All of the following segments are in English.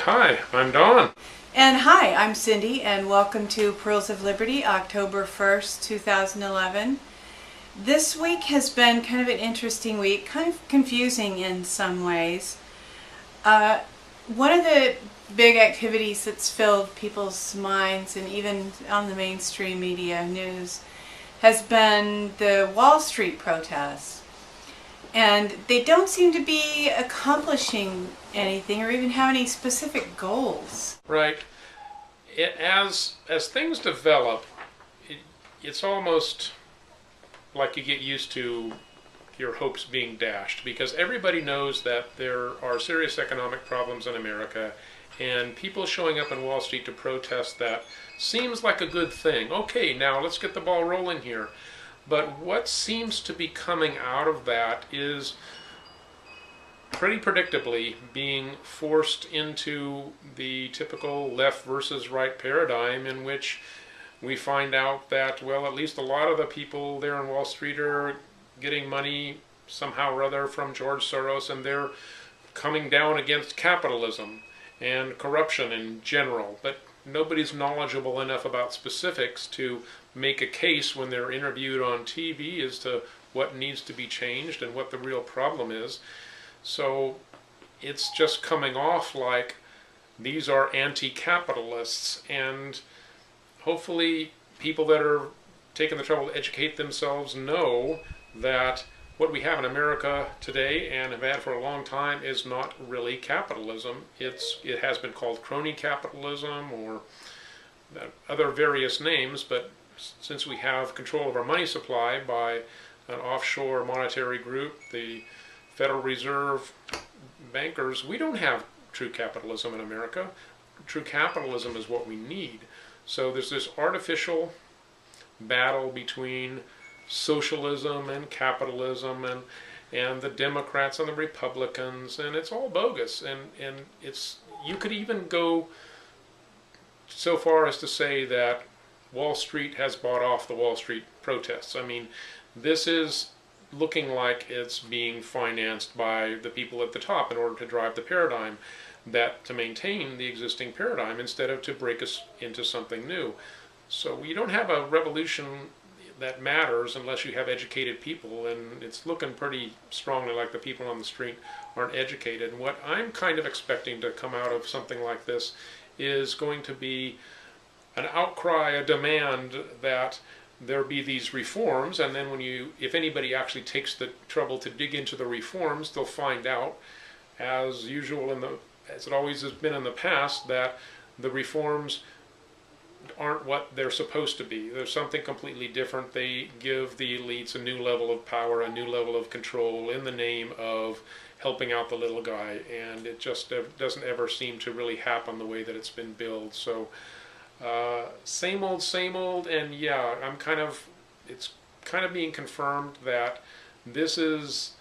Hi, I'm Don. And hi, I'm Cindy, and welcome to Pearls of Liberty, October 1st, 2011. This week has been kind of an interesting week, kind of confusing in some ways. One of the big activities that's filled people's minds, and even on the mainstream media news, has been the Wall Street protests. And they don't seem to be accomplishing anything or even have any specific goals. Right. As things develop, it's almost like you get used to your hopes being dashed, because everybody knows that there are serious economic problems in America, and people showing up in Wall Street to protest that seems like a good thing. Okay, now let's get the ball rolling here. But what seems to be coming out of that is pretty predictably being forced into the typical left versus right paradigm, in which we find out that, well, at least a lot of the people there on Wall Street are getting money somehow or other from George Soros, and they're coming down against capitalism and corruption in general. But nobody's knowledgeable enough about specifics to make a case when they're interviewed on TV as to what needs to be changed and what the real problem is. So it's just coming off like these are anti-capitalists, and hopefully people that are taking the trouble to educate themselves know that what we have in America today, and have had for a long time, is not really capitalism. It has been called crony capitalism or other various names, but since we have control of our money supply by an offshore monetary group, the Federal Reserve bankers, we don't have true capitalism in America. True capitalism is what we need. So there's this artificial battle between socialism and capitalism, and the Democrats and the Republicans, and it's all bogus. And it's, you could even go so far as to say that Wall Street has bought off the Wall Street protests. I mean, this is looking like it's being financed by the people at the top in order to drive the paradigm, that to maintain the existing paradigm instead of to break us into something new. So you don't have a revolution that matters unless you have educated people, and it's looking pretty strongly like the people on the street aren't educated. And what I'm kind of expecting to come out of something like this is going to be an outcry, a demand that there be these reforms, and then if anybody actually takes the trouble to dig into the reforms, they'll find out, as usual as it always has been in the past, that the reforms aren't what they're supposed to be. There's something completely different. They give the elites a new level of power, a new level of control in the name of helping out the little guy, and it just doesn't ever seem to really happen the way that it's been billed. So same old, and yeah, it's kind of being confirmed that this is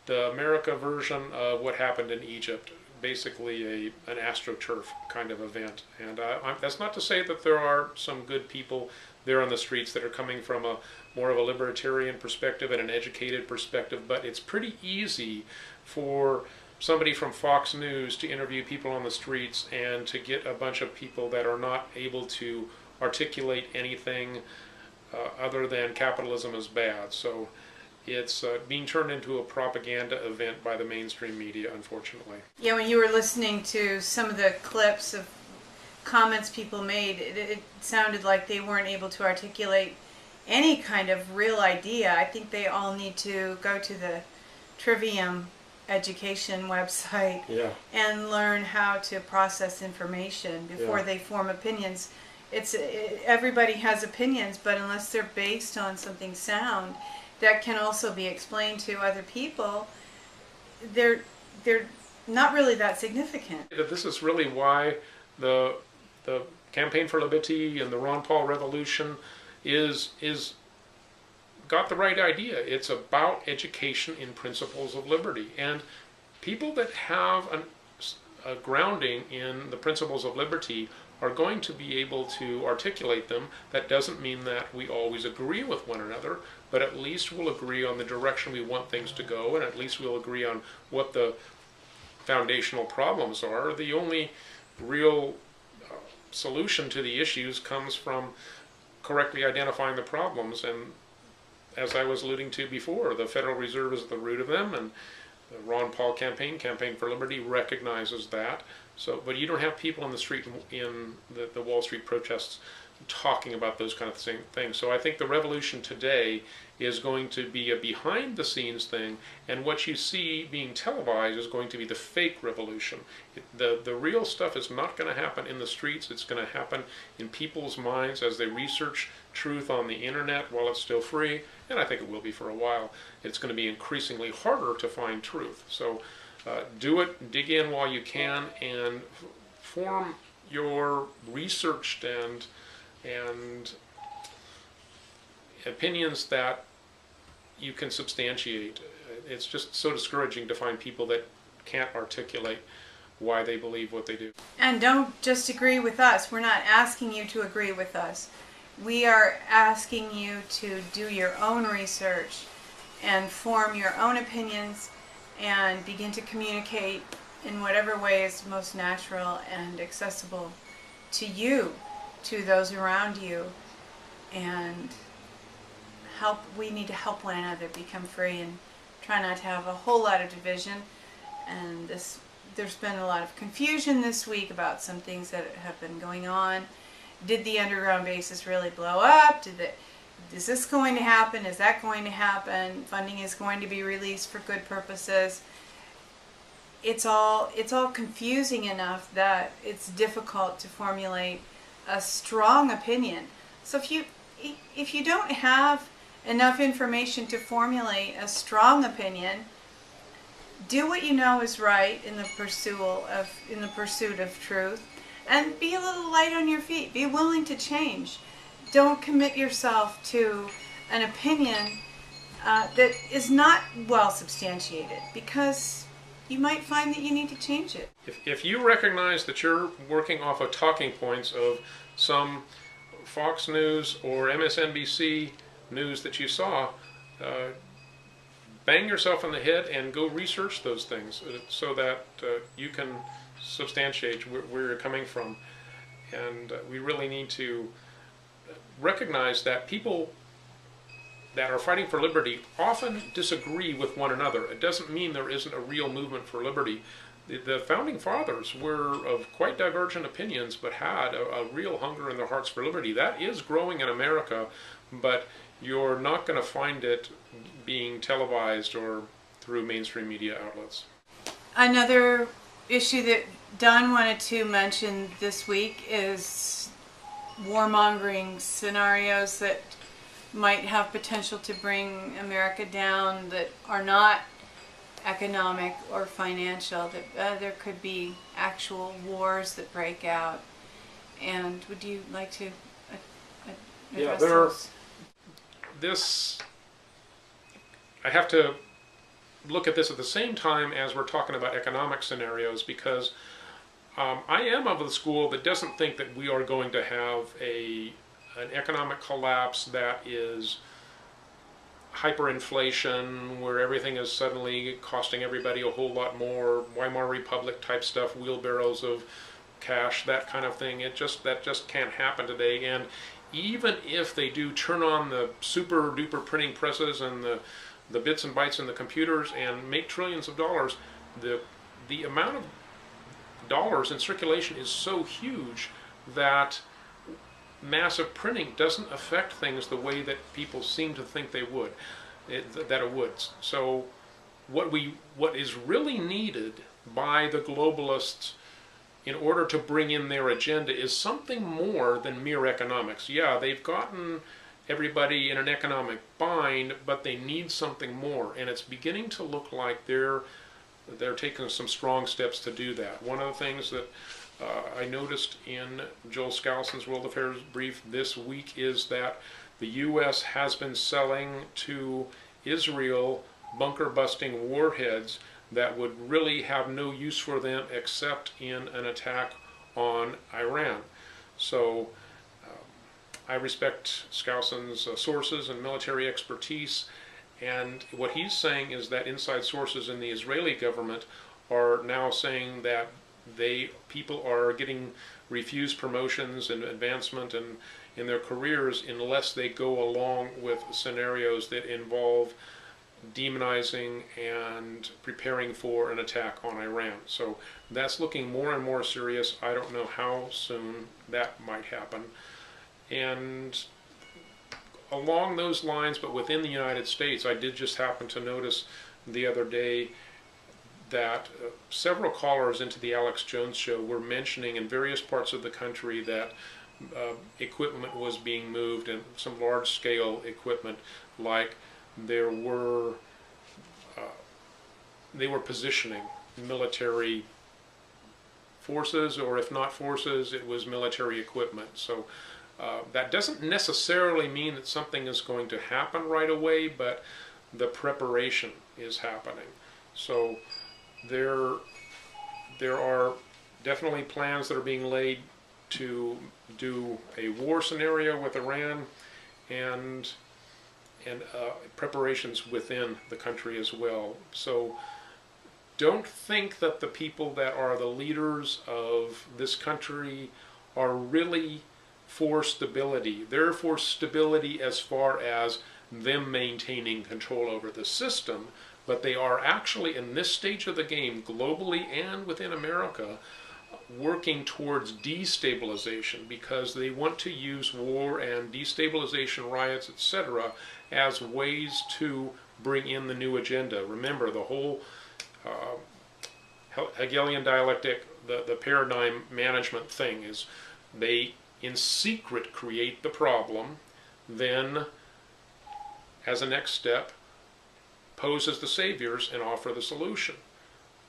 the America version of what happened in Egypt. Basically an AstroTurf kind of event. And that's not to say that there are some good people there on the streets that are coming from a more of a libertarian perspective and an educated perspective, but it's pretty easy for somebody from Fox News to interview people on the streets and to get a bunch of people that are not able to articulate anything other than capitalism is bad. So it's being turned into a propaganda event by the mainstream media, unfortunately. Yeah, when you were listening to some of the clips of comments people made, it sounded like they weren't able to articulate any kind of real idea. I think they all need to go to the Trivium education website and learn how to process information before they form opinions. Everybody has opinions, but unless they're based on something sound that can also be explained to other people, they're not really that significant. This is really why the Campaign for Liberty and the Ron Paul Revolution is got the right idea. It's about education in principles of liberty, and people that have a grounding in the principles of liberty are going to be able to articulate them. That doesn't mean that we always agree with one another, but at least we'll agree on the direction we want things to go, and at least we'll agree on what the foundational problems are. The only real solution to the issues comes from correctly identifying the problems. And as I was alluding to before, the Federal Reserve is at the root of them, and the Ron Paul campaign, Campaign for Liberty, recognizes that. So, but you don't have people in the street in the Wall Street protests talking about those kind of things. So I think the revolution today is going to be a behind the scenes thing, and what you see being televised is going to be the fake revolution. The real stuff is not going to happen in the streets. It's going to happen in people's minds as they research truth on the internet while it's still free, and I think it will be for a while. It's going to be increasingly harder to find truth. So do it, dig in while you can, and form your researched and opinions that you can substantiate. It's just so discouraging to find people that can't articulate why they believe what they do. And don't just agree with us. We're not asking you to agree with us. We are asking you to do your own research and form your own opinions and begin to communicate in whatever way is most natural and accessible to you, to those around you, and we need to help one another become free and try not to have a whole lot of division. And there's been a lot of confusion this week about some things that have been going on. Did the underground bases really blow up? Is this going to happen? Is that going to happen? Funding is going to be released for good purposes. It's all confusing enough that it's difficult to formulate a strong opinion. So if you don't have enough information to formulate a strong opinion, do what you know is right in the pursuit of truth, and be a little light on your feet. Be willing to change. Don't commit yourself to an opinion that is not well substantiated, because you might find that you need to change it. If you recognize that you're working off of talking points of some Fox News or MSNBC news that you saw, bang yourself in the head and go research those things so that you can substantiate where you're coming from. And we really need to recognize that people that are fighting for liberty often disagree with one another. It doesn't mean there isn't a real movement for liberty. The founding fathers were of quite divergent opinions, but had a real hunger in their hearts for liberty. That is growing in America, but you're not going to find it being televised or through mainstream media outlets. Another issue that Don wanted to mention this week is warmongering scenarios that might have potential to bring America down, that are not economic or financial, that there could be actual wars that break out. And would you like to address those? I have to look at this at the same time as we're talking about economic scenarios, because I am of the school that doesn't think that we are going to have an economic collapse that is hyperinflation, where everything is suddenly costing everybody a whole lot more, Weimar Republic type stuff, wheelbarrows of cash, that kind of thing. That just can't happen today. And even if they do turn on the super duper printing presses and the bits and bytes in the computers and make trillions of dollars, the amount of dollars in circulation is so huge that massive printing doesn't affect things the way that people seem to think they would, that it would. So what is really needed by the globalists in order to bring in their agenda is something more than mere economics. Yeah, they've gotten everybody in an economic bind, but they need something more, and it's beginning to look like they're taking some strong steps to do that. One of the things that I noticed in Joel Skousen's World Affairs Brief this week is that the U.S. has been selling to Israel bunker-busting warheads that would really have no use for them except in an attack on Iran. So I respect Skousen's sources and military expertise, and what he's saying is that inside sources in the Israeli government are now saying that people are getting refused promotions and advancement and in their careers unless they go along with scenarios that involve demonizing and preparing for an attack on Iran. So that's looking more and more serious. I don't know how soon that might happen. And along those lines, but within the United States, I did just happen to notice the other day that several callers into the Alex Jones show were mentioning in various parts of the country that equipment was being moved, and some large-scale equipment, like they were positioning military forces, or if not forces, it was military equipment. So that doesn't necessarily mean that something is going to happen right away, but the preparation is happening. So there are definitely plans that are being laid to do a war scenario with Iran, and preparations within the country as well. So don't think that the people that are the leaders of this country are really for stability. They're for stability as far as them maintaining control over the system, but they are actually, in this stage of the game, globally and within America, working towards destabilization, because they want to use war and destabilization, riots, etc., as ways to bring in the new agenda. Remember, the whole Hegelian dialectic, the paradigm management thing is they in secret create the problem, then as a next step pose as the saviors and offer the solution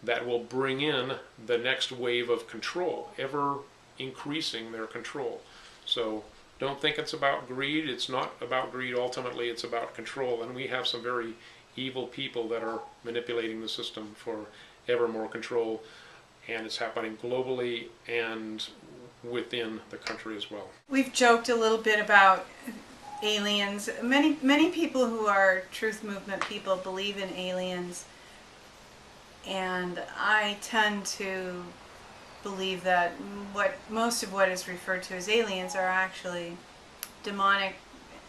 that will bring in the next wave of control, ever increasing their control. So don't think it's about greed. It's not about greed. Ultimately, it's about control. And we have some very evil people that are manipulating the system for ever more control. And it's happening globally and within the country as well. We've joked a little bit about aliens. Many people who are truth movement people believe in aliens. And I tend to believe that most of what is referred to as aliens are actually demonic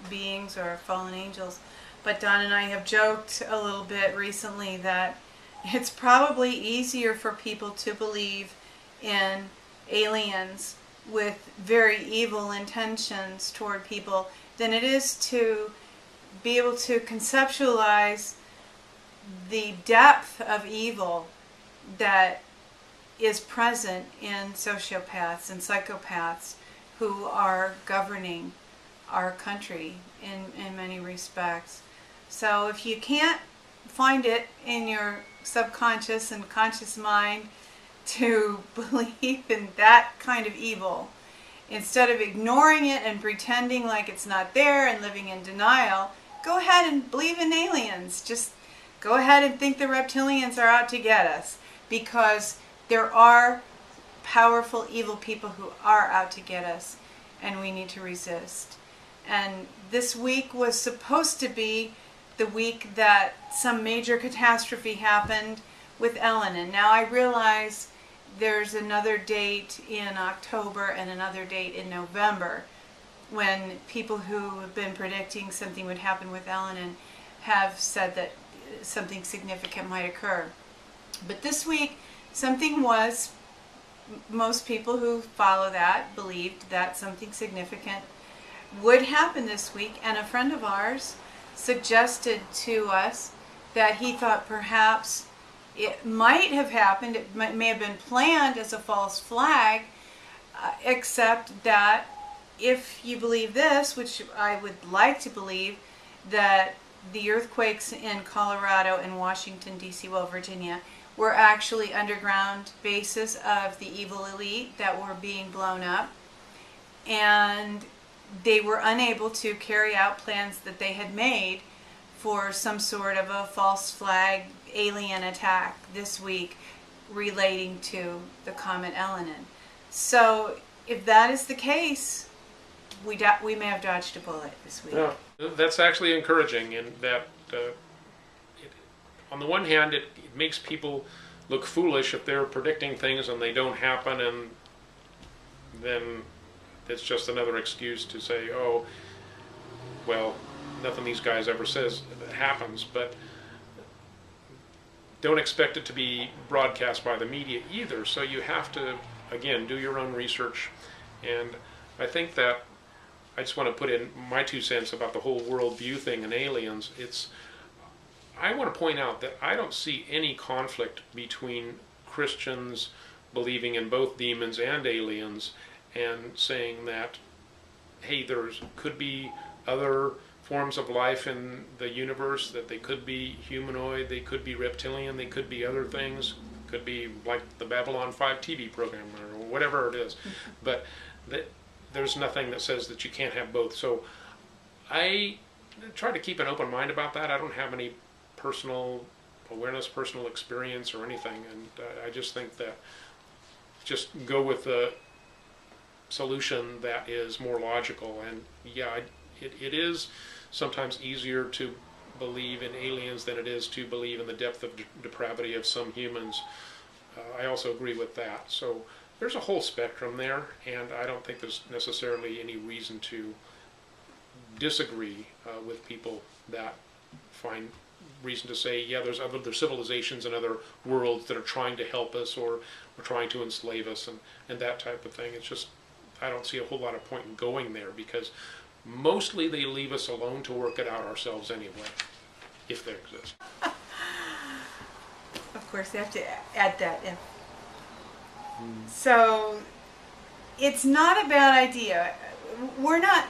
beings or fallen angels. But Don and I have joked a little bit recently that it's probably easier for people to believe in aliens with very evil intentions toward people than it is to be able to conceptualize the depth of evil that is present in sociopaths and psychopaths who are governing our country in many respects. So if you can't find it in your subconscious and conscious mind to believe in that kind of evil, instead of ignoring it and pretending like it's not there and living in denial, go ahead and believe in aliens. Just go ahead and think the reptilians are out to get us, because there are powerful evil people who are out to get us, and we need to resist. And this week was supposed to be the week that some major catastrophe happened with Elenin. Now I realize there's another date in October and another date in November when people who have been predicting something would happen with Elenin have said that something significant might occur. But this week, something was, most people who follow that believed that something significant would happen this week, and a friend of ours suggested to us that he thought perhaps it might have happened, it may have been planned as a false flag, except that if you believe this, which I would like to believe, that the earthquakes in Colorado and Washington, D.C., well, Virginia, were actually underground bases of the evil elite that were being blown up, and they were unable to carry out plans that they had made for some sort of a false flag alien attack this week relating to the comet Elenin. So if that is the case, we may have dodged a bullet this week. Yeah, that's actually encouraging, in that on the one hand it makes people look foolish if they're predicting things and they don't happen, and then it's just another excuse to say, oh, well, nothing these guys ever says happens. But don't expect it to be broadcast by the media either. So you have to, again, do your own research. And I think that I just want to put in my 2 cents about the whole worldview thing and aliens. I want to point out that I don't see any conflict between Christians believing in both demons and aliens and saying that, hey, there could be other forms of life in the universe, that they could be humanoid, they could be reptilian, they could be other things, could be like the Babylon 5 TV program or whatever it is. But there's nothing that says that you can't have both. So I try to keep an open mind about that. I don't have any personal awareness, personal experience or anything, and I just think that just go with the solution that is more logical. And yeah, it is sometimes easier to believe in aliens than it is to believe in the depth of depravity of some humans. I also agree with that. So there's a whole spectrum there, and I don't think there's necessarily any reason to disagree with people that find reason to say, yeah, there's other civilizations and other worlds that are trying to help us or are trying to enslave us and that type of thing. It's just, I don't see a whole lot of point in going there, because mostly they leave us alone to work it out ourselves anyway, if they exist. Of course, they have to add that in. So it's not a bad idea. We're not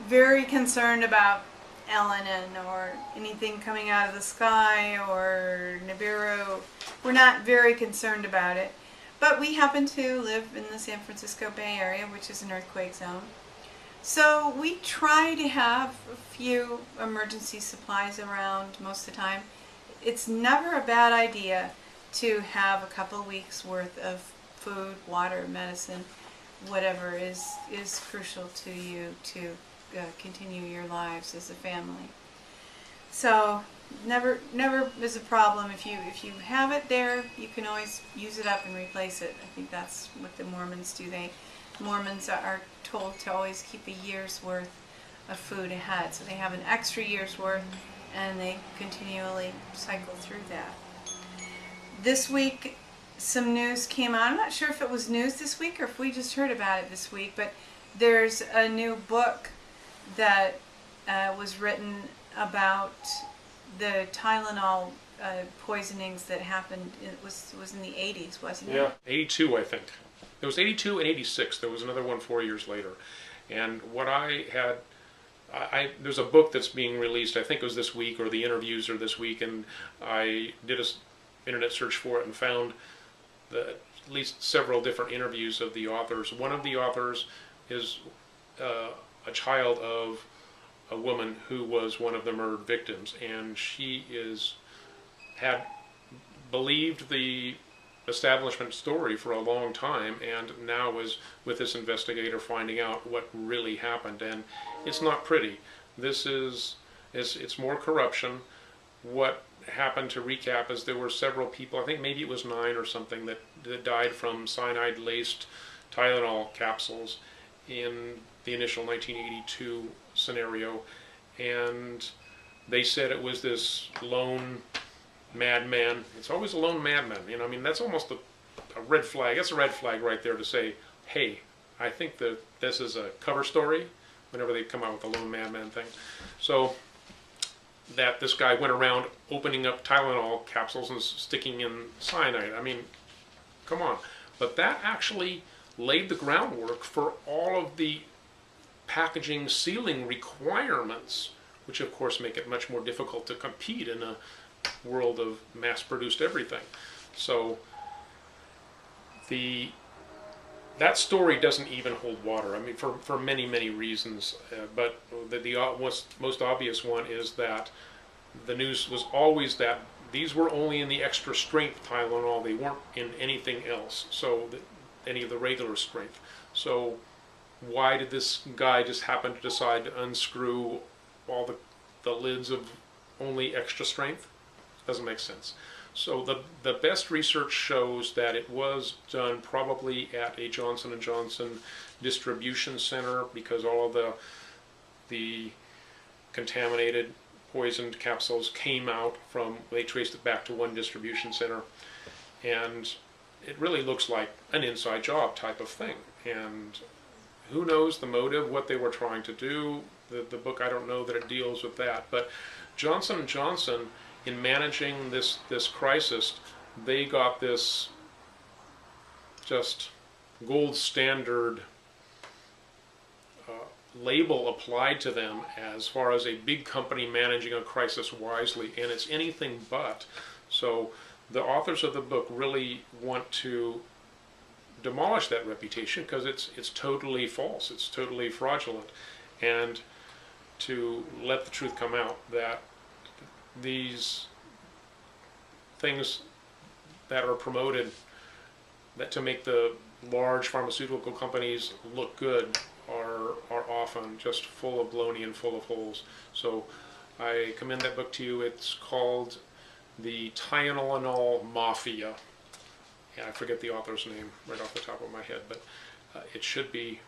very concerned about Elenin or anything coming out of the sky or Nibiru. We're not very concerned about it. But we happen to live in the San Francisco Bay Area, which is an earthquake zone. So we try to have a few emergency supplies around most of the time. It's never a bad idea to have a couple weeks worth of food, water, medicine, whatever is crucial to you to continue your lives as a family. So never is a problem. If you have it there, you can always use it up and replace it. I think that's what the Mormons do. Mormons are told to always keep a year's worth of food ahead, so they have an extra year's worth, and they continually cycle through that. This week, some news came out. I'm not sure if it was news this week or if we just heard about it this week, but there's a new book that was written about the Tylenol poisonings that happened. It was in the 80s, wasn't it? Yeah, 82, I think. It was 82 and 86. There was another one 4 years later. And what I had, there's a book that's being released, I think it was this week, or the interviews are this week, and I did an internet search for it and found at least several different interviews of the authors. One of the authors is a child of a woman who was one of the murdered victims, and she had believed the establishment story for a long time, and now is with this investigator finding out what really happened. And it's not pretty. It's more corruption. What happened, to recap, is there were several people, I think maybe it was 9 or something, that died from cyanide-laced Tylenol capsules in the initial 1982 scenario, and they said it was this lone madman. It's always a lone madman, you know. I mean, that's almost a red flag. That's a red flag right there to say, hey, I think that this is a cover story whenever they come out with the lone madman thing. So that this guy went around opening up Tylenol capsules and sticking in cyanide. I mean, come on. But that actually laid the groundwork for all of the packaging sealing requirements, which of course make it much more difficult to compete in a world of mass-produced everything. So that story doesn't even hold water. I mean, for many, many reasons. But the most obvious one is that the news was always that these were only in the extra strength Tylenol. They weren't in anything else. So any of the regular strength. So why did this guy just happen to decide to unscrew all the lids of only extra strength? Doesn't make sense. So the best research shows that it was done probably at a Johnson and Johnson distribution center, because all of the contaminated, poisoned capsules came out from, they traced it back to one distribution center, and it really looks like an inside job type of thing. And who knows the motive, what they were trying to do. The book, I don't know that it deals with that, but Johnson & Johnson, in managing this crisis, they got this just gold standard label applied to them as far as a big company managing a crisis wisely, and it's anything but. So the authors of the book really want to demolish that reputation, because it's totally false, it's totally fraudulent, and to let the truth come out that these things that are promoted that to make the large pharmaceutical companies look good are often just full of baloney and full of holes. So I commend that book to you. It's called The Tylenol Mafia. Yeah, I forget the author's name right off the top of my head, but it should be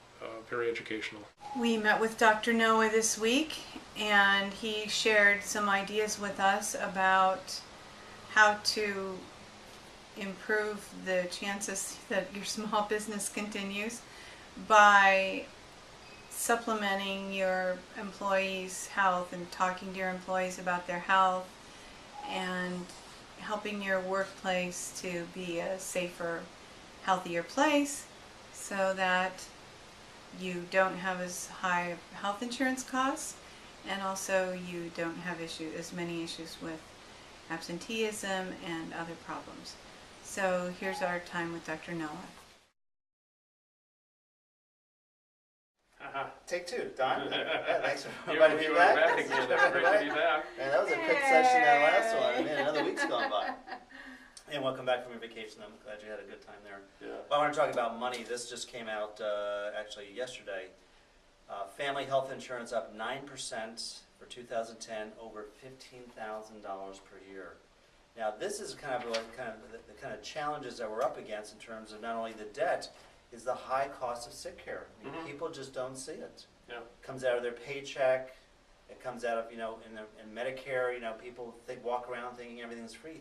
very educational. We met with Dr. Noah this week, and he shared some ideas with us about how to improve the chances that your small business continues by supplementing your employees' health and talking to your employees about their health and helping your workplace to be a safer, healthier place, so that you don't have as high health insurance costs, and also you don't have as many issues with absenteeism and other problems. So here's our time with Dr. Noah. Take two, Don. Yeah, thanks for You're inviting me back. back again. It's great to be back. Man, that was a quick session, that last one. I mean, another week's gone by. And welcome back from your vacation. I'm glad you had a good time there. Yeah. Well, I want to talk about money. This just came out actually yesterday. Family health insurance up 9% for 2010, over $15,000 per year. Now, this is kind of like the kind of challenges that we're up against in terms of not only the debt, is the high cost of sick care. I mean, people just don't see it. Yeah. It comes out of their paycheck. It comes out of, in Medicare, people walk around thinking everything's free.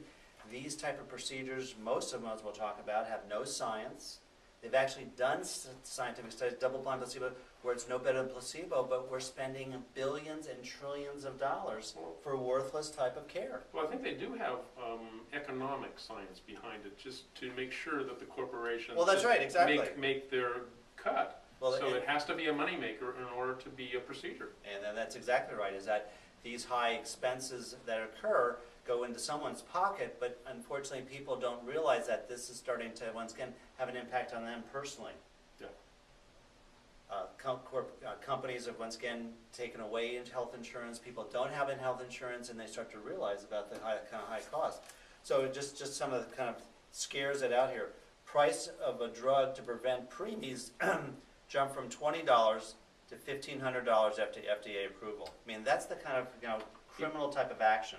These type of procedures, most of them, as we'll talk about, have no science. They've actually done scientific studies, double-blind placebo, where it's no better than placebo, but we're spending billions and trillions of dollars for worthless type of care. Well, I think they do have economic science behind it, just to make sure that the corporations Well, that's right, exactly. make their cut. Well, so it has to be a moneymaker in order to be a procedure. And then that's exactly right, is that these high expenses that occur go into someone's pocket, but unfortunately people don't realize that this is starting to, once again, have an impact on them personally. Yeah. Companies have once again taken away health insurance. People don't have health insurance, and they start to realize about the high cost. So just some of the kind of scares it out here. Price of a drug to prevent preemies jump from $20 to $1,500 after FDA approval. I mean, that's the kind of criminal type of action.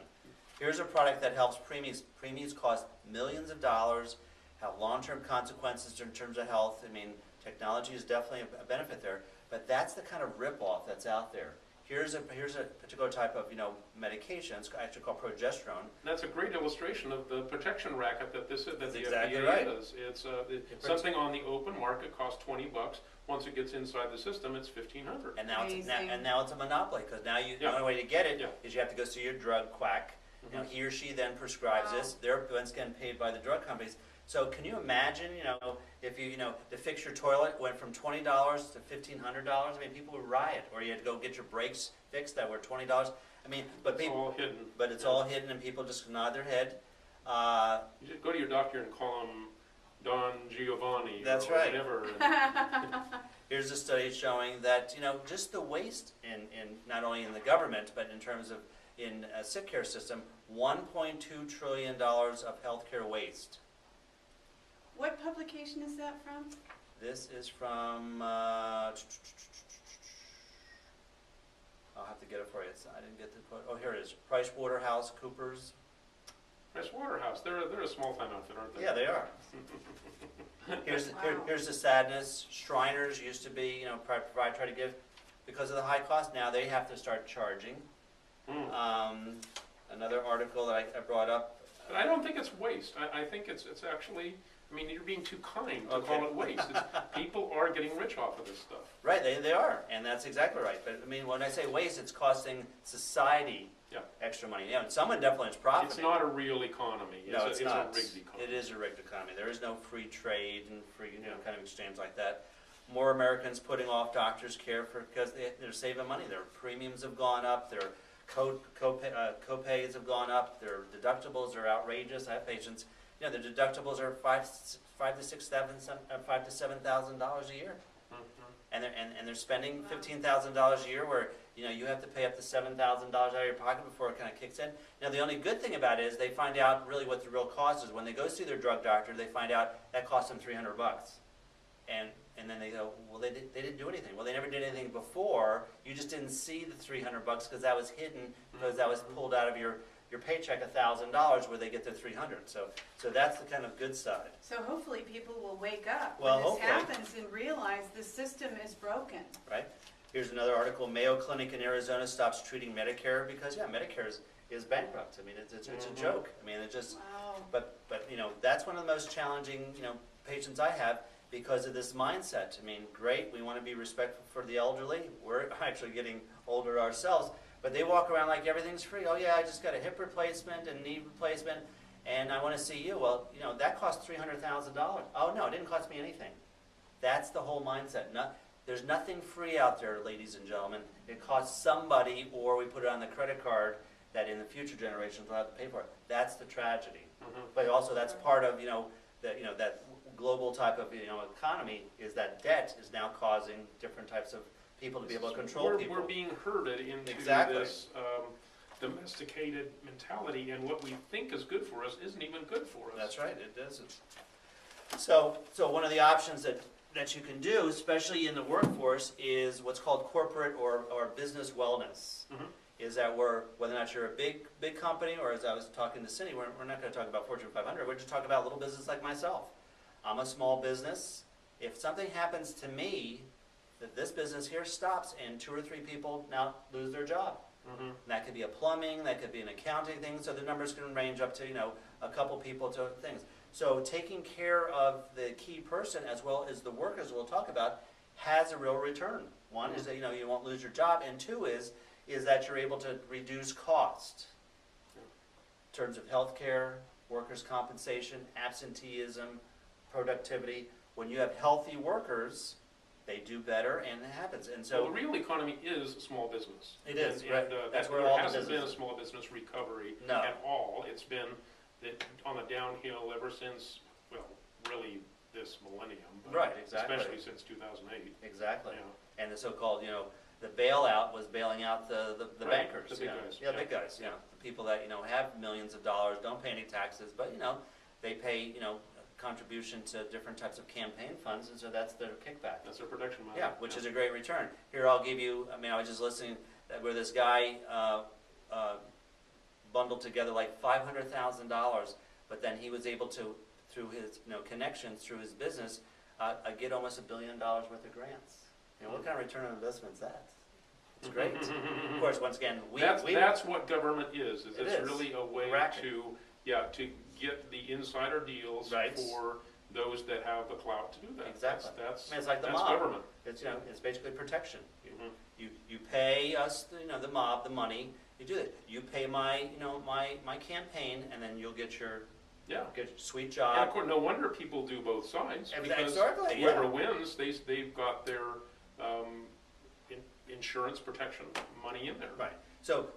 Here's a product that helps preemies. Preemies cost millions of dollars, have long-term consequences in terms of health. I mean, technology is definitely a benefit there, but that's the kind of rip-off that's out there. Here's a particular type of medication. It's actually called progesterone. That's a great illustration of the protection racket that the exactly FDA right. is. It's something on the open market costs $20. Once it gets inside the system, it's $1,500. And now it's a monopoly, because now the only way to get it is you have to go see your drug quack. He or she then prescribes this. They're getting paid by the drug companies. So can you imagine, if you to fix your toilet went from $20 to $1,500? I mean, people would riot. Or you had to go get your brakes fixed that were $20. I mean, but it's all hidden. But it's all hidden, and people just nod their head. You just go to your doctor and call him Don Giovanni. That's or right. Whatever. Here's a study showing that just the waste in not only in the government, but in terms of in a sick care system, $1.2 trillion of healthcare waste. What publication is that from? This is from, I'll have to get it for you. I didn't get the quote. Oh, here it is. PricewaterhouseCoopers. PricewaterhouseCoopers. Cross. They're a small time outfit, aren't they? Yeah, they are. Here's the sadness. Shriners used to be, try to give, because of the high cost, now they have to start charging. Another article that I brought up. But I don't think it's waste. I think it's actually, I mean, you're being too kind to call it waste. People are getting rich off of this stuff. Right, they are, and that's exactly right. But I mean, when I say waste, it's costing society extra money. Yeah, and someone definitely is profiting. It's not a real economy. It's not. A rigged economy. It is a rigged economy. There is no free trade and free, kind of exchange like that. More Americans putting off doctors' care because they're saving money. Their premiums have gone up. Their co-pays have gone up. Their deductibles are outrageous. I have patients. Their deductibles are $5,000 to $7,000 a year, and they're spending $15,000 a year where you have to pay up to $7,000 out of your pocket before it kind of kicks in. Now the only good thing about it is they find out really what the real cost is when they go see their drug doctor. They find out that cost them $300, and then they go, well, they didn't do anything. Well, they never did anything before. You just didn't see the $300 because that was hidden because that was pulled out of your paycheck $1,000 where they get their $300. So that's the kind of good side. So hopefully people will wake up Well, when this hopefully. happens and realize the system is broken. Right? Here's another article. Mayo Clinic in Arizona stops treating Medicare because Medicare is bankrupt. I mean, it's a joke. I mean, it just. Wow. But that's one of the most challenging patients I have because of this mindset. I mean, great, we want to be respectful for the elderly. We're actually getting older ourselves. But they walk around like everything's free. Oh yeah, I just got a hip replacement and knee replacement, and I want to see you. Well, that cost $300,000. Oh no, it didn't cost me anything. That's the whole mindset. There's nothing free out there, ladies and gentlemen. It costs somebody, or we put it on the credit card that in the future generations will have to pay for it. That's the tragedy. But also that's part of that global type of economy is that debt is now causing different types of people to be able to control people. We're being herded into this domesticated mentality, and what we think is good for us isn't even good for us. That's right, it isn't. So one of the options that you can do, especially in the workforce, is what's called corporate or business wellness. Is that whether or not you're a big company, or as I was talking to Cindy, we're not going to talk about Fortune 500, we're just talking about little business like myself. I'm a small business. If something happens to me, that this business here stops and 2 or 3 people now lose their job. And that could be a plumbing, that could be an accounting thing, so the numbers can range up to a couple people to things. So taking care of the key person as well as the workers we'll talk about has a real return. One is that you won't lose your job, and 2 is that you're able to reduce cost in terms of health care, workers' compensation, absenteeism, productivity. When you have healthy workers, they do better, and it happens. And so the real economy is small business. It is. And that's where there all the hasn't business been a is. small business recovery No. at all. It's been on the downhill ever since, really this millennium. But Right, exactly. Especially since 2008. Exactly. Yeah. And the so-called, the bailout was bailing out the Right, bankers. the big guys. Yeah, big guys. Yeah. The people that have millions of dollars, don't pay any taxes, but they pay contribution to different types of campaign funds, and so that's their kickback. That's their production money. Yeah, which is a great return. Here, I'll give you. I was just listening where this guy bundled together like $500,000, but then he was able to, through his connections, through his business, get almost $1 billion worth of grants. What kind of return on investment is that? It's great. Of course, once again, that's what government is. It's is. really a way Racket. to get the insider deals Right. for those that have the clout to do that. Exactly. That's it's like the that's mob. government. It's basically protection. Mhm. You pay us, the mob, the money. You do it. You pay my campaign, and then you'll get your sweet And job. of course, no wonder people do both sides, because Exactly, whoever yeah. wins, they've got their insurance protection money in there. Right. So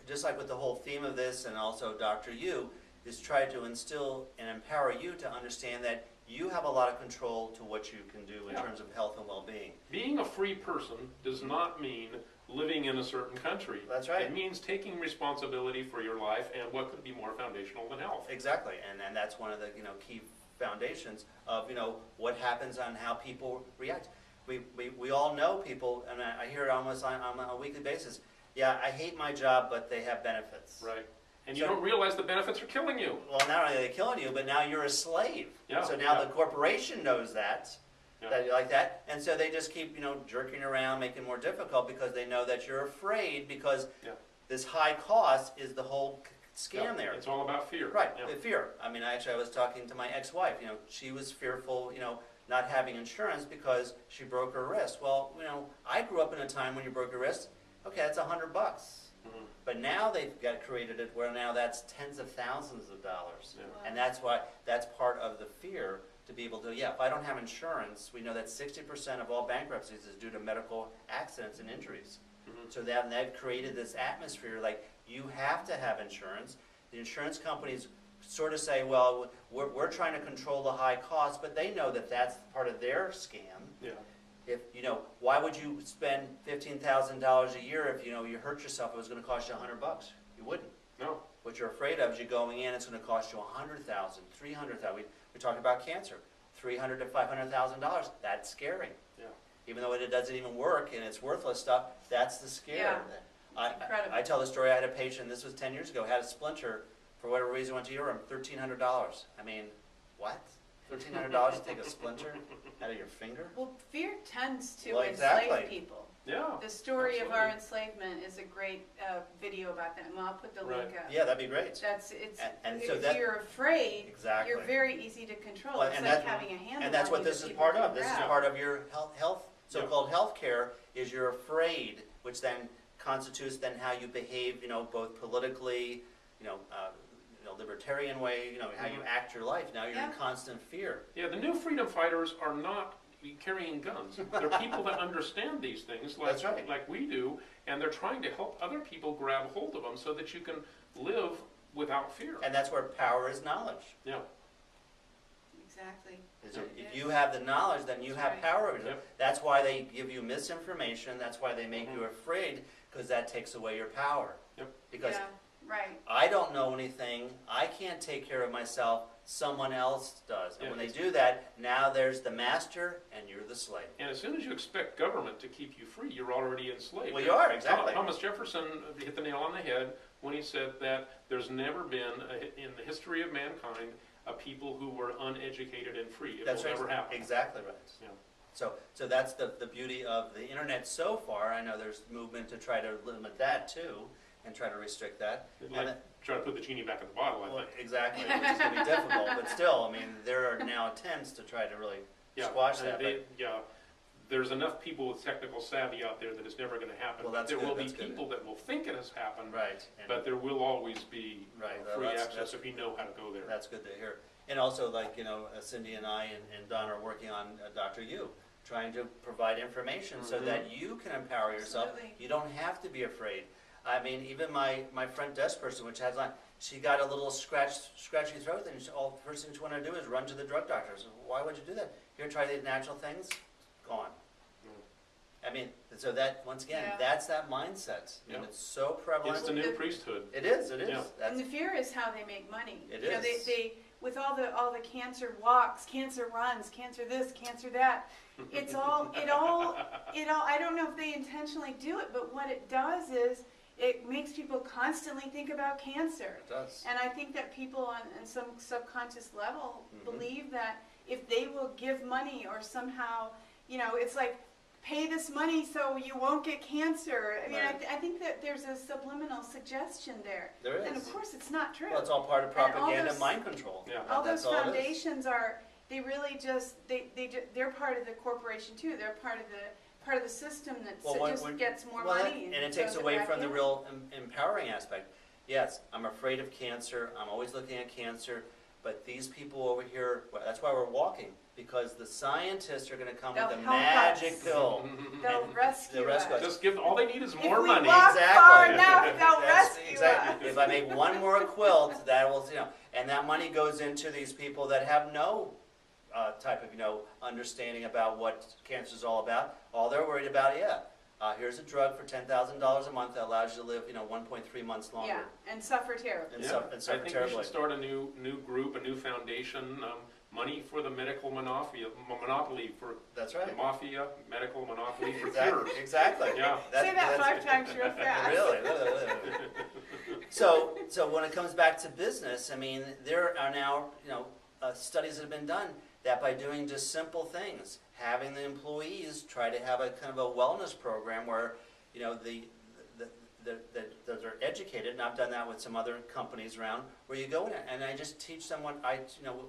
just like with the whole theme of this, and also Dr. Yu, is try to instill and empower you to understand that you have a lot of control to what you can do in terms of health and well-being. Being a free person does not mean living in a certain country. That's right. It means taking responsibility for your life, and what could be more foundational than health? Exactly, and that's one of the key foundations of what happens on how people react. We all know people, and I hear it almost on a weekly basis. Yeah, I hate my job, but they have benefits. Right. And you don't realize the benefits are killing you. Well, not only are they killing you, but now you're a slave. Yeah, So now yeah. the corporation knows that Yeah. you're like that, and so they just keep, jerking around, making it more difficult because they know that you're afraid because Yeah. this high cost is the whole scam Yeah, there. It's all about fear. Right, Yeah. the fear. I mean, actually, I was talking to my ex-wife. She was fearful, not having insurance because she broke her wrist. Well, I grew up in a time when you broke your wrist. Okay, that's $100. Mhm. But now they've created it where now that's tens of thousands of dollars, Yeah. and that's part of the fear to be able to. Yeah, if I don't have insurance, we know that 60% of all bankruptcies is due to medical accidents and injuries. Mhm. So they've created this atmosphere like you have to have insurance. The insurance companies sort of say, well, we're trying to control the high costs, but they know that that's part of their scam. Yeah. If why would you spend $15,000 a year if you hurt yourself? It was going to cost you $100. You wouldn't. No. What you're afraid of is you going in. It's going to cost you $100,000, $300,000. We talked about cancer, $300,000 to $500,000. That's scary. Yeah. Even though it doesn't even work and it's worthless stuff, that's the scare. Yeah. Incredible. I tell the story. I had a patient. This was 10 years ago. Had a splinter for whatever reason. Went to urine. $1,300. I mean, what? $1,300 to take a splinter out of your finger? Well, fear tends to Well, exactly. enslave people. Yeah. The story of our absolutely. enslavement is a great video about that, and I'll put the Right. link up. Yeah, that'd be great. And so if that- you're afraid, Exactly. you're very easy to control. Well, it's and like that- having a handle And that's on what you this that is people part can of. This is grab. part of your so-called health care, is you're afraid, which then constitutes then how you behave, both politically, libertarian way, how you Mhm. act your life. Now you're in Yeah. constant fear. Yeah, the new freedom fighters are not carrying guns. They're people that understand these things That's right. like we do, and they're trying to help other people grab hold of them so that you can live without fear. And that's where power is knowledge. Yeah. Exactly. If you have the knowledge, then you That's have right. power over it. Yep. That's why they give you misinformation. That's why they make you afraid, because that takes away your power. Yep. Because Yeah, right. I don't know anything. I can't take care of myself. Someone else does. And Yeah, when they it's- do that, now there's the master and you're the slave. And as soon as you expect government to keep you free, you're already enslaved. Well, you are, exactly. Thomas Jefferson hit the nail on the head when he said that there's never been, in the history of mankind, a people who were uneducated and free. It That's will right. never happen. Exactly right. Yeah. So that's the beauty of the internet so far. I know there's movement to try to limit that too and try to restrict that. Like, try to put the genie back in the bottle, I Well, think. exactly, which is going to be difficult. But still, I mean, there are now attempts to try to really Yeah, squash that. yeah, there's enough people with technical savvy out there that it's never going to happen. Well, But that's there good, will be that's good. people that will think it has happened, Right. And but there will always be Right, free that's- access if you know how to go there. that's good to hear. And also, like, Cindy and I and Don are working on Dr. U, trying to provide information so Mhm. that you can empower yourself. Absolutely. You don't have to be afraid. I mean, even my front desk person, which has she got a little scratchy throat, and all the first thing she wanted to do is run to the drug doctor. So why would you do that? Here, try these natural things. Gone. I mean, so that, once again, Yeah. that's that mindset. I mean, Yeah. it's so prevalent. It's the new priesthood. It is. Yeah. And the fear is how they make money. It you know, is. they with all the cancer walks, cancer runs, cancer this, cancer that. It's all I don't know if they intentionally do it, but what it does is it makes people constantly think about cancer. It does. And I think that people on some subconscious level Mhm. believe that if they will give money or somehow, it's like, pay this money so you won't get cancer. I mean, Right. I think that there's a subliminal suggestion there. There And is. of course, it's not true. Well, it's all part of And all propaganda those- and mind control. Yeah. all those That's all it is. foundations they really just, they're part of the corporation too. They're part of the system that Well, just gets more well, money. and it throws takes away back from the in. real empowering aspect. Yes, I'm afraid of cancer. I'm always looking at cancer. But these people over here, well, that's why we're walking, because the scientists are going to come They'll with a help magic us. pill. They'll and rescue they'll rescue us. us. Just give, all they need is If more we money. walk Exactly. far enough, they'll That's rescue exactly. us. If I make one more quilt, that will, and that money goes into these people that have no type of, understanding about what cancer is all about. All they're worried about, here's a drug for $10,000 a month that allows you to live, 1.3 months longer. Yeah, and suffer terribly. And Yeah, suffer I think we terribly. should start a new group, a new foundation. money for the medical monopoly for That's the right. mafia, medical monopoly for Exactly. cures. Exactly. Yeah. Say that 5 times real fast. Really. So when it comes back to business, I mean, there are now, studies that have been done that by doing just simple things, having the employees try to have a kind of a wellness program where, they're educated, and I've done that with some other companies around, where you go in and I just teach them what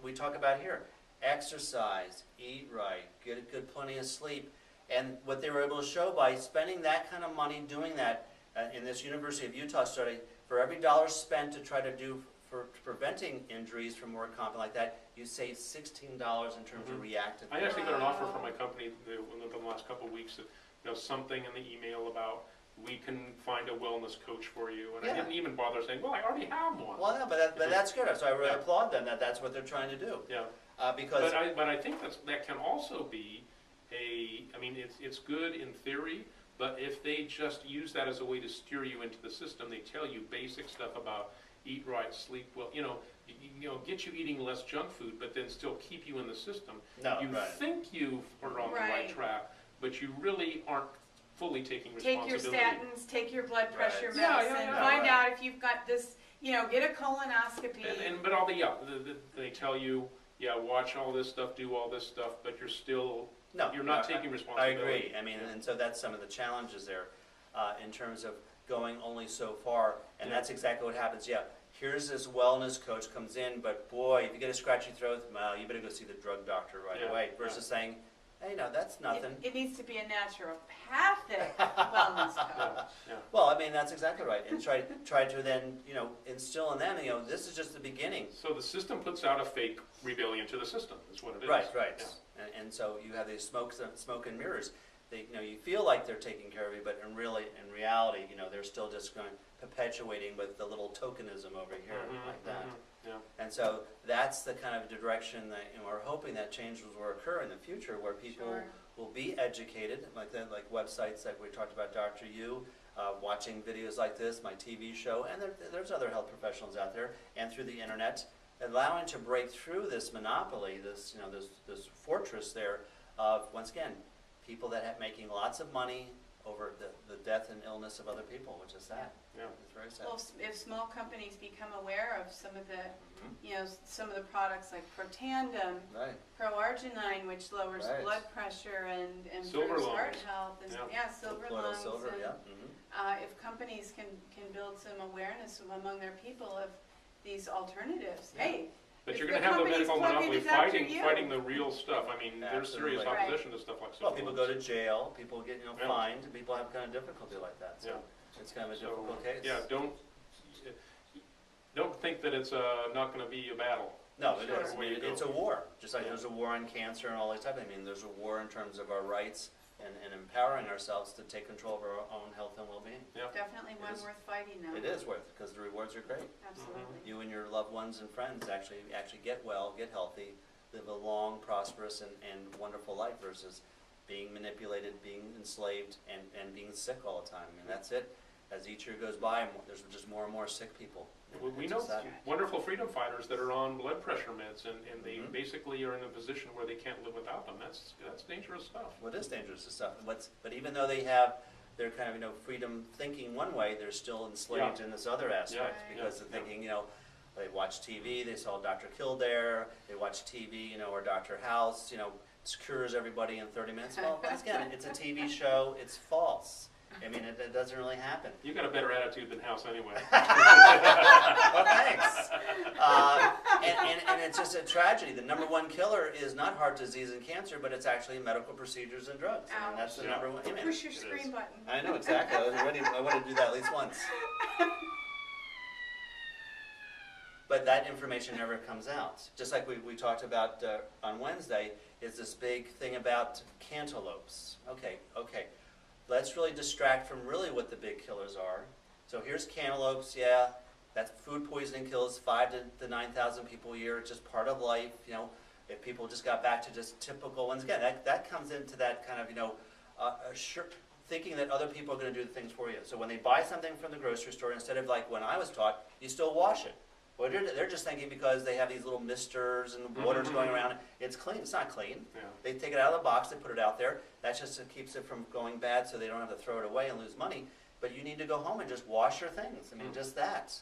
we talk about here: exercise, eat right, get a good plenty of sleep. And what they were able to show by spending that kind of money doing that, in this University of Utah study, for every $1 spent to try to do for preventing injuries from work comp and like that, you save $16 in terms of reactive. I actually got an offer from my company within the last couple of weeks that, something in the email about, we can find a wellness coach for you. And I didn't even bother saying, well, I already have one. Well, no, but that's good. So I really applaud them that that's what they're trying to do. Yeah. Because But I think that can also be it's good in theory, but if they just use that as a way to steer you into the system, they tell you basic stuff about eat right, sleep well, get you eating less junk food, but then still keep you in the system. No, you right. think you are on the right track, but you really aren't fully taking Take responsibility. your statins, take your blood pressure Right. medicine, Yeah, find right. out if you've got this, get a colonoscopy. But they tell you, watch all this stuff, do all this stuff, but you're not taking I responsibility. agree. I mean, and so that's some of the challenges there, in terms of going only so far, and that's exactly what happens. Yeah, here's this wellness coach comes in, but boy, if you get a scratchy throat, well, you better go see the drug doctor right away. Versus saying, hey, no, that's nothing. It needs to be a naturopathic wellness coach. Yeah. Well, I mean, that's exactly right. And try to then, instill in them, this is just the beginning. So the system puts out a fake rebellion to the system, is what it is. Right. Yeah. And so you have these smoke and mirrors. They, you feel like they're taking care of you, but in reality, they're still just perpetuating with the little tokenism over here like that. Yeah. And so that's the kind of direction that we're hoping that changes will occur in the future, where people will be educated, like websites that we talked about, Dr. U, watching videos like this, my TV show, and there's other health professionals out there, and through the internet, allowing to break through this monopoly, this fortress there of, once again, people that have making lots of money over the death and illness of other people, which is sad. Yeah. It's very sad. Well, if small companies become aware of some of the, some of the products like Protandem, Right. Pro-arginine, which lowers Right. blood pressure and Silver improves heart lungs. health, and silver Colloidal lungs. silver, And, yeah. if companies can build some awareness among their people of these alternatives, Yeah. hey. But if you're the going to have a company's medical plugged monopoly into Dr. fighting U. the real stuff. I mean, there's serious Absolutely. opposition to stuff like Well, silver people lungs. go to jail, people get Yeah. fined, people have kind of difficulty like that. So it's kind of a difficult case. Yeah, don't think that it's not going to be a battle. No, it Sure. is. I mean, it's a war, just like there's a war on cancer and all these type of things. I mean, there's a war in terms of our rights and empowering ourselves to take control of our own health and well-being. Yeah. Definitely one is. worth fighting now. It is worth, because the rewards are great. Absolutely. You and your loved ones and friends actually get well, get healthy, live a long, prosperous, and wonderful life, versus being manipulated, being enslaved, and being sick all the time. And that's it. As each year goes by, there's just more and more sick people. We It's know just sad. wonderful freedom fighters that are on blood pressure meds, and they Mhm. basically are in a position where they can't live without them. That's dangerous stuff. Well, it is dangerous stuff. But even though they have their kind of freedom thinking one way, they're still enslaved in this other aspect, Yeah. because Yeah. they're thinking, they watch TV, they saw Dr. Kildare, they watch TV, or Dr. House, cures everybody in 30 minutes. Well, once again, it's a TV show. It's false. I mean, it doesn't really happen. You got a better attitude than House anyway. Well, thanks. And it's just a tragedy. The number one killer is not heart disease and cancer, but it's actually medical procedures and drugs. I mean, that's the Ouch. number one. Amen. Push your It screen is. button. I know, exactly. I want to do that at least once. But that information never comes out. Just like we talked about on Wednesday, is this big thing about cantaloupes. Okay. Let's really distract from really what the big killers are. So here's cantaloupes, that's food poisoning, kills 5,000 to 9,000 people a year. It's just part of life, If people just got back to just typical ones, again, that comes into that kind of, thinking that other people are going to do the things for you. So when they buy something from the grocery store, instead of like when I was taught, you still wash it. Well, they're just thinking because they have these little misters and water's going around, it's clean. It's not clean. Yeah. They take it out of the box, they put it out there. That just keeps it from going bad, so they don't have to throw it away and lose money. But you need to go home and just wash your things. I mean, just that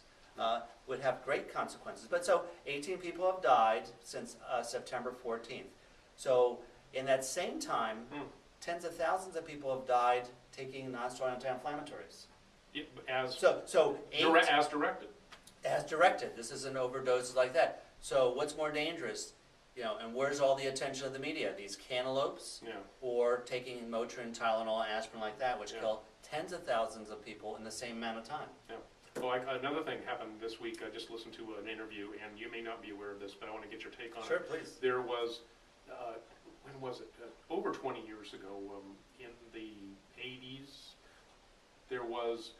would have great consequences. But so 18 people have died since September 14th. So in that same time, tens of thousands of people have died taking non-steroidal anti-inflammatories. Yeah, as directed. As directed. This isn't overdoses like that. So what's more dangerous? You know, and where's all the attention of the media? These cantaloupes, or taking Motrin, Tylenol, aspirin like that, which kill tens of thousands of people in the same amount of time. Yeah. Well, another thing happened this week. I just listened to an interview, and you may not be aware of this, but I want to get your take on it. Sure, please. There was, when was it? Over 20 years ago, in the 80s, there was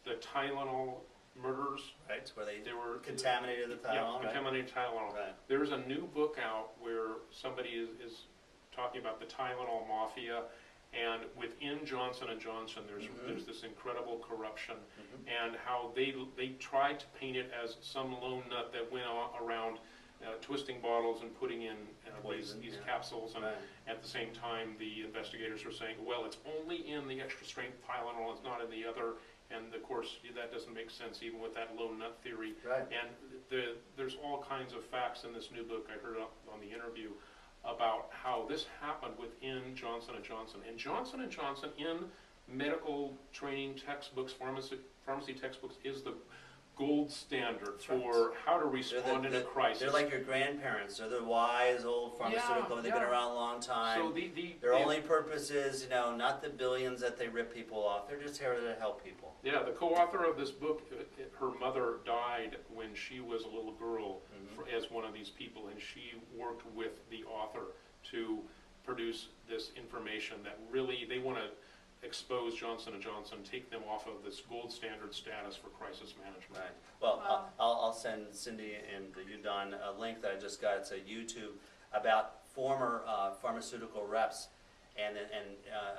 the Tylenol murders. Right, where they were contaminated the Tylenol. Contaminated Tylenol. Right. There's a new book out where somebody is talking about the Tylenol mafia, and within Johnson & Johnson, there's this incredible corruption, and how they tried to paint it as some lone nut that went around twisting bottles and putting in these capsules, and at the same time the investigators were saying, well, it's only in the extra strength Tylenol, it's not in the other. And of course, that doesn't make sense even with that lone nut theory. Right. And there's all kinds of facts in this new book I heard on the interview about how this happened within Johnson & Johnson. And Johnson & Johnson in medical training textbooks, pharmacy textbooks, is the gold standard for how to respond in a crisis. They're like your grandparents. They're the wise old pharmaceutical. They've been around a long time. So their only purpose is, you know, not the billions that they rip people off. They're just here to help people. Yeah, the co-author of this book, her mother died when she was a little girl as one of these people, and she worked with the author to produce this information that really, they want to expose Johnson & Johnson, take them off of this gold standard status for crisis management. Right. Well, I'll send Cindy and you, Don, a link that I just got. It's a YouTube about former pharmaceutical reps, and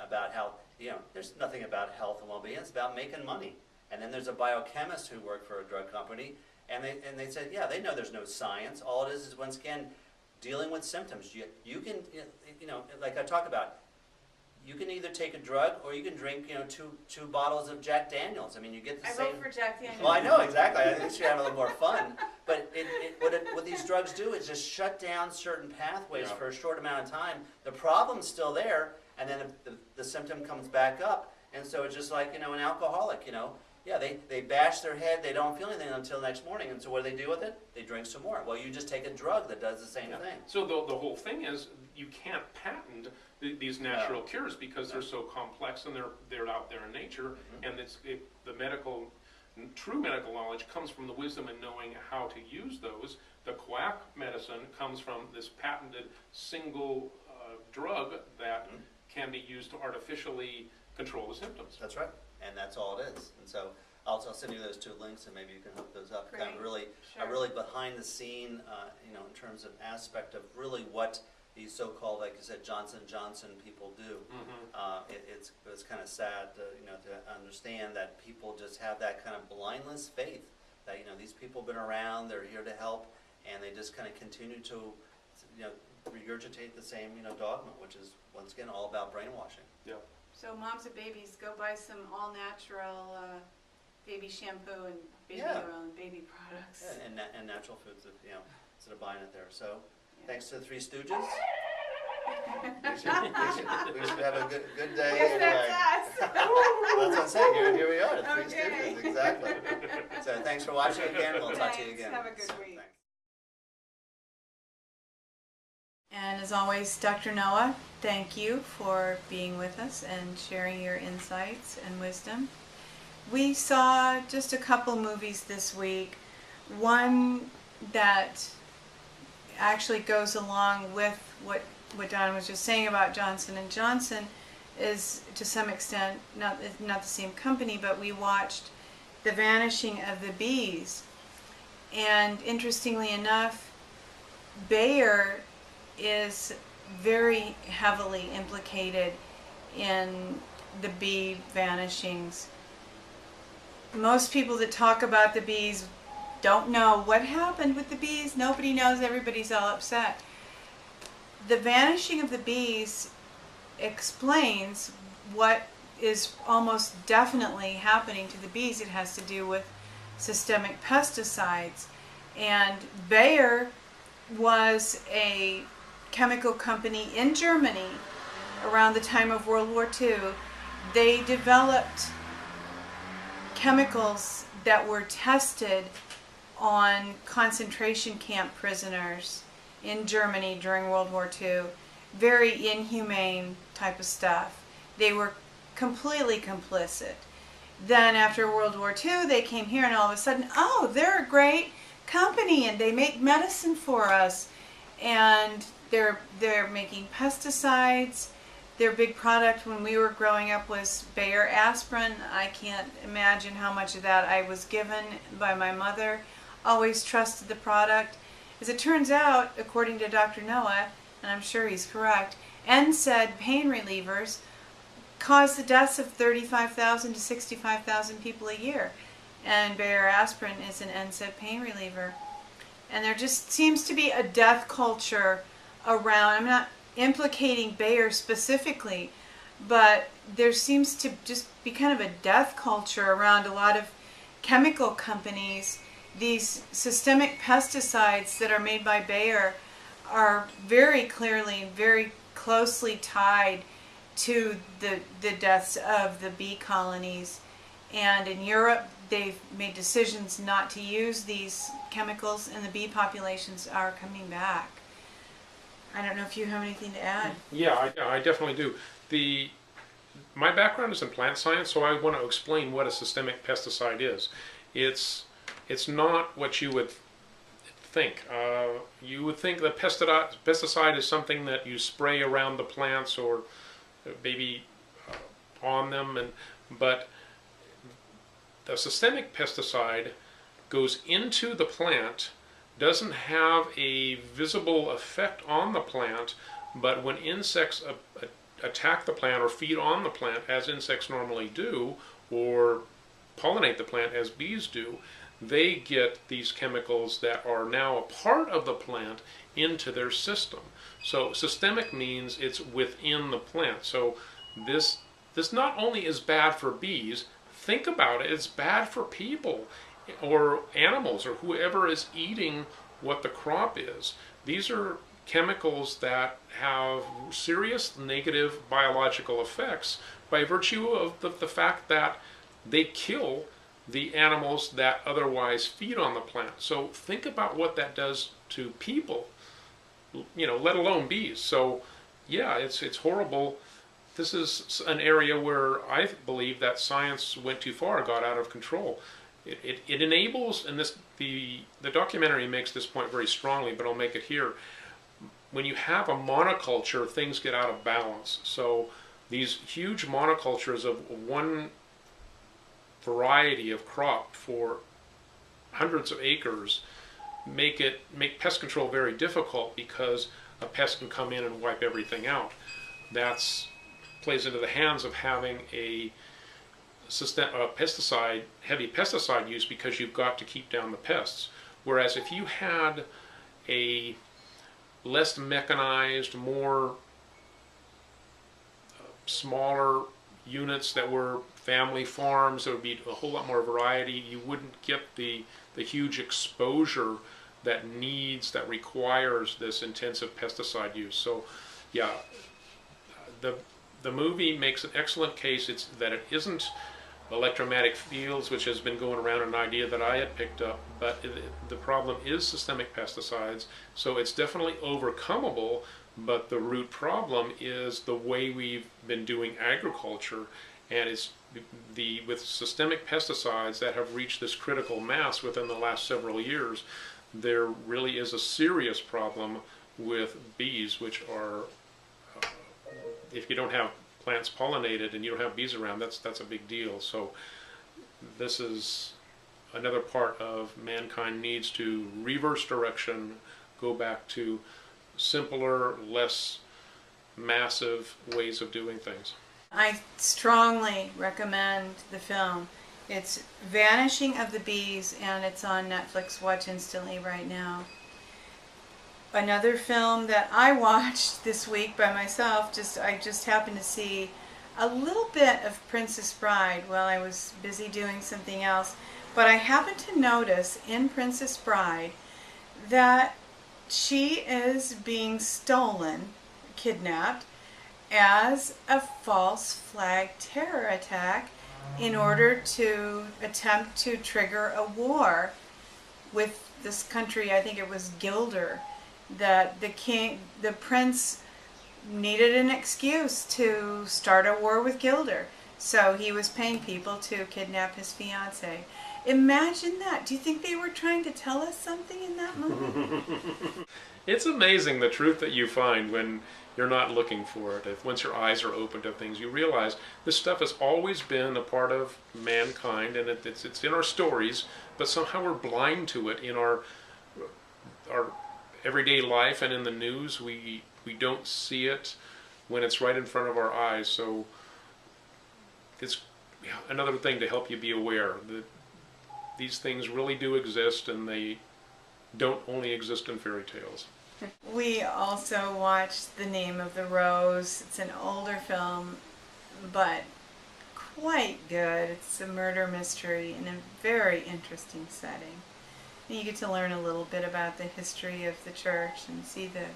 about how, you know, there's nothing about health and well-being. It's about making money. And then there's a biochemist who worked for a drug company, and they said, yeah, they know there's no science. All it is once again dealing with symptoms. You can, you know, like I talk about. You can either take a drug or you can drink, you know, two bottles of Jack Daniels. I mean, you get the same. I vote for Jack Daniels. Well, I know, exactly. I think you should have a little more fun. But what these drugs do is just shut down certain pathways for a short amount of time. The problem's still there, and then the symptom comes back up. And so it's just like, you know, an alcoholic, you know. Yeah, they bash their head, they don't feel anything until the next morning. And so what do they do with it? They drink some more. Well, you just take a drug that does the same thing. So the whole thing is you can't patent these natural cures because they're so complex and they're out there in nature, and the true medical knowledge comes from the wisdom and knowing how to use those. The quack medicine comes from this patented single drug that can be used to artificially control the symptoms. That's right, and that's all it is. And so I'll send you those two links, and maybe you can hook those up. Great. Kind of really, a really behind the scene, you know, in terms of aspect of really what these so-called, like you said, Johnson & Johnson people do. It's kind of sad, you know, to understand that people just have that kind of blindless faith that, you know, these people have been around, they're here to help, and they just kind of continue to, you know, regurgitate the same, you know, dogma, which is once again all about brainwashing. Yeah. So moms and babies, go buy some all-natural baby shampoo and baby oil and baby products. Yeah, and natural foods, you know, instead of buying it there. So. Thanks to the Three Stooges. we should have a good day. Yes, anyway. that's us. That's what I'm saying. Here we are, the Three Okay. Stooges. Exactly. So thanks for watching again. We'll talk to you Thanks. again. Have a good week. Thanks. And as always, Dr. Noah, thank you for being with us and sharing your insights and wisdom. We saw just a couple movies this week. One that actually goes along with what Don was just saying about Johnson & Johnson is to some extent not the same company, but we watched The Vanishing of the Bees. And interestingly enough, Bayer is very heavily implicated in the bee vanishings. Most people that talk about the bees don't know what happened with the bees. Nobody knows. Everybody's all upset. The vanishing of the bees explains what is almost definitely happening to the bees. It has to do with systemic pesticides. And Bayer was a chemical company in Germany around the time of World War II. They developed chemicals that were tested on concentration camp prisoners in Germany during World War II. Very inhumane type of stuff. They were completely complicit. Then after World War II, they came here and all of a sudden, oh, they're a great company and they make medicine for us. And they're making pesticides. Their big product when we were growing up was Bayer aspirin. I can't imagine how much of that I was given by my mother. Always trusted the product. As it turns out, according to Dr. Noah, and I'm sure he's correct, NSAID pain relievers cause the deaths of 35,000 to 65,000 people a year. And Bayer aspirin is an NSAID pain reliever. And there just seems to be a death culture around. I'm not implicating Bayer specifically, but there seems to just be kind of a death culture around a lot of chemical companies. These systemic pesticides that are made by Bayer are very clearly, very closely tied to the deaths of the bee colonies. And in Europe, they've made decisions not to use these chemicals, and the bee populations are coming back. I don't know if you have anything to add. Yeah, I definitely do. My background is in plant science, so I want to explain what a systemic pesticide is. It's not what you would think. You would think that pesticide is something that you spray around the plants or maybe on them, but the systemic pesticide goes into the plant, doesn't have a visible effect on the plant, but when insects attack the plant or feed on the plant, as insects normally do, or pollinate the plant as bees do, they get these chemicals that are now a part of the plant into their system. So systemic means it's within the plant. So this not only is bad for bees, think about it, it's bad for people or animals or whoever is eating what the crop is. These are chemicals that have serious negative biological effects by virtue of the fact that they kill the animals that otherwise feed on the plant. So think about what that does to people, let alone bees. So yeah, it's horrible. This is an area where I believe that science went too far, got out of control. It enables, and the documentary makes this point very strongly, but I'll make it here. When you have a monoculture, things get out of balance. So these huge monocultures of one variety of crop for hundreds of acres make pest control very difficult, because a pest can come in and wipe everything out. That's plays into the hands of having a heavy pesticide use, because you've got to keep down the pests. Whereas if you had a less mechanized, more smaller units that were family farms, there would be a whole lot more variety. You wouldn't get the huge exposure that requires this intensive pesticide use. So yeah, the movie makes an excellent case. It's that it isn't electromagnetic fields, which has been going around, an idea that I had picked up, but the problem is systemic pesticides. So it's definitely overcomable, but the root problem is the way we've been doing agriculture, and it's with systemic pesticides that have reached this critical mass within the last several years. There really is a serious problem with bees, which are if you don't have plants pollinated and you don't have bees around, that's a big deal. So this is another part of mankind needs to reverse direction, go back to simpler, less massive ways of doing things. I strongly recommend the film. It's Vanishing of the Bees, and it's on Netflix. Watch instantly right now. Another film that I watched this week by myself, I just happened to see a little bit of Princess Bride while I was busy doing something else. But I happened to notice in Princess Bride that she is being stolen, kidnapped, as a false flag terror attack in order to attempt to trigger a war with this country. I think it was Gilder, that the prince needed an excuse to start a war with Gilder. So he was paying people to kidnap his fiancée. Imagine that. Do you think they were trying to tell us something in that movie? It's amazing the truth that you find when you're not looking for it. Once your eyes are open to things, you realize this stuff has always been a part of mankind, and it's in our stories, but somehow we're blind to it in our everyday life and in the news. We don't see it when it's right in front of our eyes. So it's another thing to help you be aware that these things really do exist, and they don't only exist in fairy tales. We also watched The Name of the Rose. It's an older film, but quite good. It's a murder mystery in a very interesting setting. And you get to learn a little bit about the history of the church and see the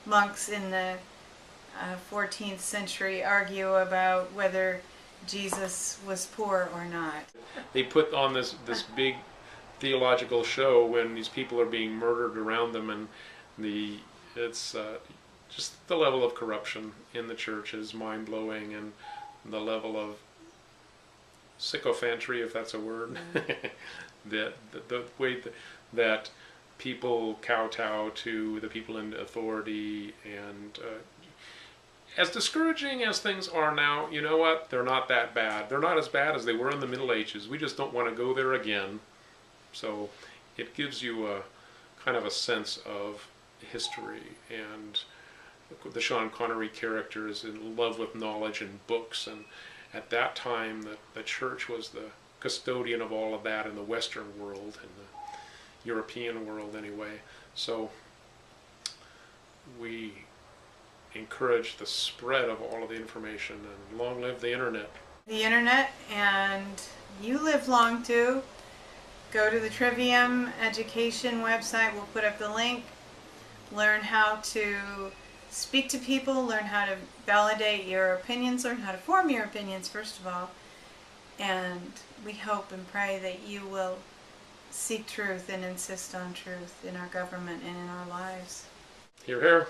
monks in the 14th century argue about whether Jesus was poor or not. They put on this big theological show when these people are being murdered around them, and it's just the level of corruption in the church is mind-blowing, and the level of sycophantry, if that's a word, the way that people kowtow to the people in authority, and as discouraging as things are now, you know what? They're not that bad. They're not as bad as they were in the Middle Ages. We just don't want to go there again. So it gives you a kind of a sense of history, and the Sean Connery character is in love with knowledge and books, and at that time the church was the custodian of all of that in the Western world and the European world anyway. So we encourage the spread of all of the information, and long live the internet. The internet, and you live long too. Go to the Trivium Education website. We'll put up the link. Learn how to speak to people, learn how to validate your opinions, learn how to form your opinions first of all. And we hope and pray that you will seek truth and insist on truth in our government and in our lives. Hear, hear.